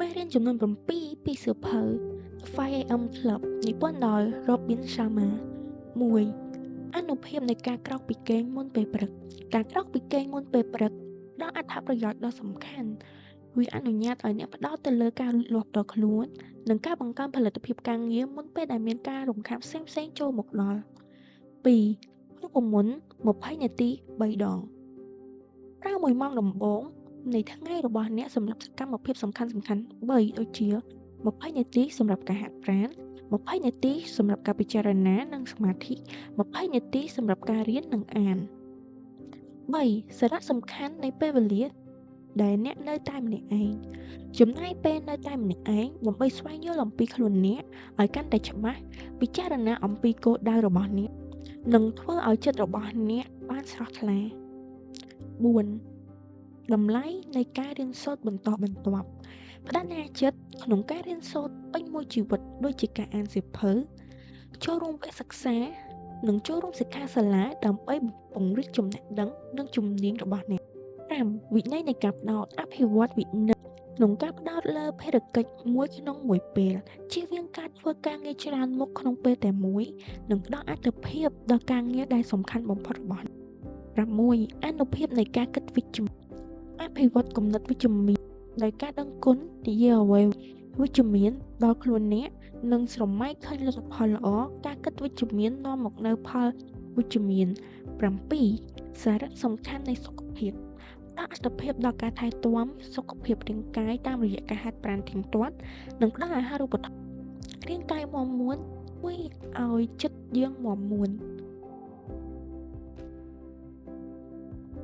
ការរៀនចំនួន7ពីសៀវភៅ 5am Club និពន្ធដោយ Robin Sharma 1. អានុភាពនៃការក្រោកពីគេងមុនពេលព្រឹក ការក្រោកពីគេងមុនពេលព្រឹកផ្ដល់អត្ថប្រយោជន៍ដ៏សំខាន់វាអនុញ្ញាតឲ្យអ្នកផ្ដោតទៅលើការលូតលាស់ផ្ទាល់ខ្លួននិងការបង្កើនផលិតភាពការងារមុនពេលដែលមានការរំខានផ្សេងៗចូលមកដល់ 2. រូបមន្ត20នាទី3ដងប្រើ1ម៉ោងដំបូងនៃថ្ងៃរបស់អ្នកសម្រាប់សកម្មភាពសំខាន់ៗ3ដូចជា20នាទីសម្រាប់ការហាត់ប្រាណ20នាទីសម្រាប់ការពិចារណានិងសមាធិ20នាទីសម្រាប់ការរៀននិងអាន 3. សារៈសំខាន់នៃពេលវេលាដែលអ្នកនៅតែម្នាក់ឯងចំណាយពេលនៅតែម្នាក់ឯងដើម្បីស្វែងយល់អំពីខ្លួនអ្នកឲ្យកាន់តែច្បាស់ពិចារណាអំពីគោលដៅរបស់អ្នកនិងធ្វើឲ្យចិត្តរបស់អ្នកបានស្រស់ថ្លា 4. តម្លៃនៃការរៀនសូត្របន្តបន្ទាប់ប្តេជ្ញាចិត្តក្នុងការរៀនសូត្រពេញមួយជីវិតដូចជាការអានសៀវភៅចូលរួមវគ្គសិក្សានិងចូលរួមសិក្ខាសាលាដើម្បីពង្រីកចំណេះដឹងនិងជំនាញរបស់អ្នក 5. វិន័យនៃការផ្ដោតអភិវឌ្ឍវិន័យក្នុងការផ្ដោតលើភារកិច្ចមួយក្នុងមួយពេលជៀសវាងការធ្វើការងារច្រើនមុខក្នុងពេលតែមួយនិងផ្ដល់អាទិភាពដល់ការងារដែលសំខាន់បំផុតរបស់អ្នក 6. អានុភាពនៃការគិតវិជ្ជមានអភិវឌ្ឍគំនិតវិជ្ជមានដោយការដឹងគុណនិយាយអ្វីវិជ្ជមានដល់ខ្លួនអ្នកនិងស្រមៃឃើញលទ្ធផលល្អការគិតវិជ្ជមាននាំមកនូវផលវិជ្ជមាន 7. សារៈសំខាន់នៃសុខភាពផ្ដល់អាទិភាពដល់ការថែទាំសុខភាពរាងកាយតាមរយៈការហាត់ប្រាណទៀងទាត់និងផ្ដល់អាហារូបត្ថម្ភរាងកាយមាំមួនជួយឲ្យចិត្តយើងមាំមួន